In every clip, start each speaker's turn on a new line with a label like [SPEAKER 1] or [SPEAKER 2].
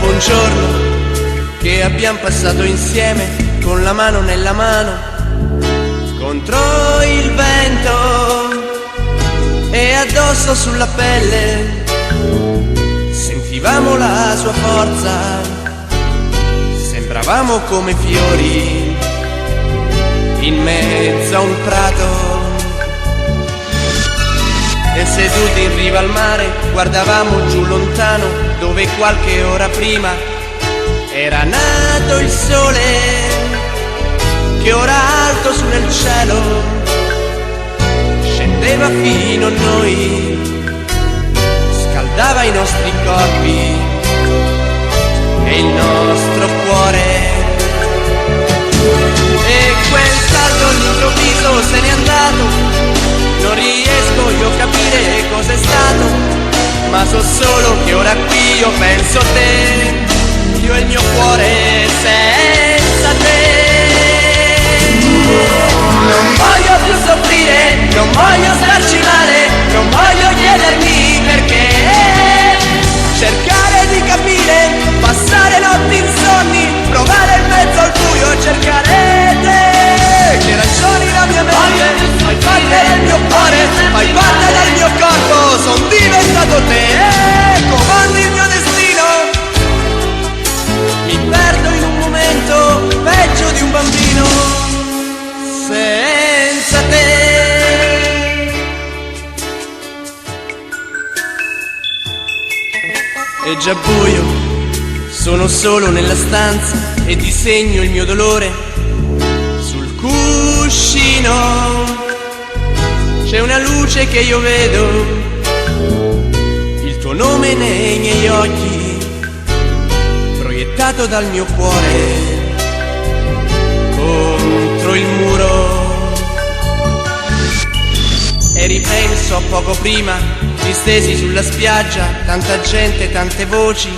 [SPEAKER 1] Dopo un giorno che abbiamo passato insieme, con la mano nella mano, contro il vento e addosso sulla pelle, sentivamo la sua forza, sembravamo come fiori in mezzo a un prato. E seduti in riva al mare guardavamo giù lontano, dove qualche ora prima era nato il sole, che ora alto su nel cielo scendeva fino a noi, scaldava i nostri corpi e il nostro cuore. E quel salto all'improvviso se n'è andato, non riesco io a capire cos'è stato, ma so solo che ora qui io penso a te, io e il mio cuore senza te. Non voglio più soffrire, non voglio starci male, non voglio chiedermi perché, cercare di capire, passare notti insonni, provare in mezzo al buio e cercare te. Che ragioni la mia mente, fai parte del mio cuore, fai parte del mio corpo, son diventato te, comandi il mio destino. Mi perdo in un momento peggio di un bambino senza te. È già buio, sono solo nella stanza e disegno il mio dolore sul cuscino. C'è una luce che io vedo, il tuo nome nei miei occhi, proiettato dal mio cuore contro il muro. E ripenso a poco prima, distesi sulla spiaggia, tanta gente, tante voci,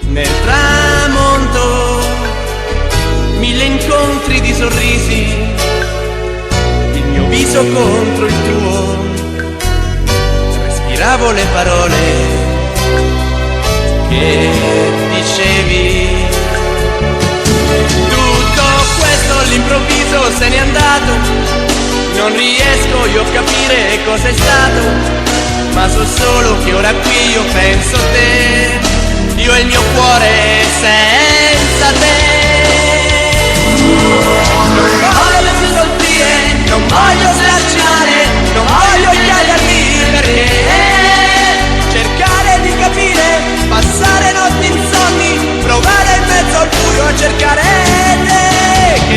[SPEAKER 1] nel tramonto, mille incontri di sorrisi, il mio viso contro il tuo, respiravo le parole che dicevi. Tutto questo all'improvviso se n'è andato, non riesco io a capire cos'è stato, ma so solo che ora qui io penso a te, io e il mio cuore senza te. Non voglio più soffrire, non voglio starci male, non voglio chiedermi perché, cercare di capire, passare notti insonni, provare in mezzo al buio a cercare te. Che